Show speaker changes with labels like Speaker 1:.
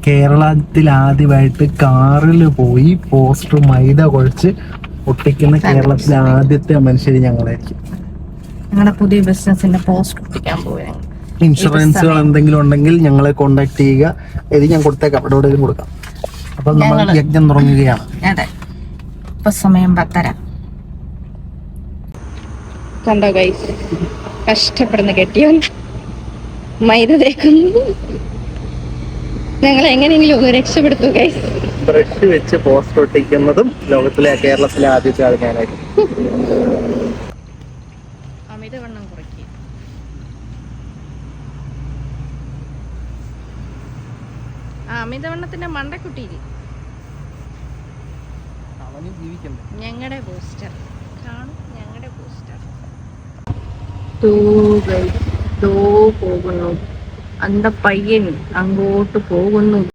Speaker 1: കേരളത്തിൽ ആദ്യമായിട്ട് കാറിൽ പോയി പോസ്റ്റർ മൈദ കുഴച്ച് ഒട്ടിക്കുന്ന കേരളത്തിലെ ആദ്യത്തെ മനുഷ്യർ ഞങ്ങളായിരിക്കും.
Speaker 2: ഞങ്ങളുടെ പുതിയ ബിസിനസിന്റെ പോസ്റ്റർ ഒട്ടിക്കാൻ പോവുകയാണ്.
Speaker 1: ഇൻഷുറൻസുകൾ എന്തെങ്കിലും ഉണ്ടെങ്കിൽ ഞങ്ങളെ കോണ്ടാക്ട് ചെയ്യുക. ഇത് ഞാൻ കൊടുത്തേക്കാം, എവിടെയെങ്കിലും കൊടുക്കാം. അപ്പൊ നമ്മൾ യജ്ഞം തുടങ്ങുകയാണ്.
Speaker 2: അതെ, ഇപ്പൊ സമയം 10:30. കണ്ടോ ഗൈസ്, കഷ്ടപ്പെടുന്ന കെട്ടിയോ മൈദ തേക്കുന്നു. ഞങ്ങൾ എങ്ങനെയെങ്കിലും ഒന്ന് രക്ഷപ്പെടുത്തു ഗൈസ്.
Speaker 1: ബ്രഷ് വെച്ച് പോസ്റ്റർ ഒട്ടിക്കുന്നതും ലോകത്തിലെ കേരളത്തിലെ ആദ്യത്തെ ആൾ ഞാനായിരിക്കും.
Speaker 2: അമിതവണ്ണം കുറയ്ക്കുക. അമിതവണ്ണത്തിന്റെ മണ്ടക്കുട്ടിയിൽ ഞങ്ങളുടെ പോസ്റ്റർ കാണും. ഞങ്ങളുടെ പോസ്റ്റർ പോകുന്നു. അന്ത പയ്യൻ അങ്ങോട്ട് പോകുന്നു.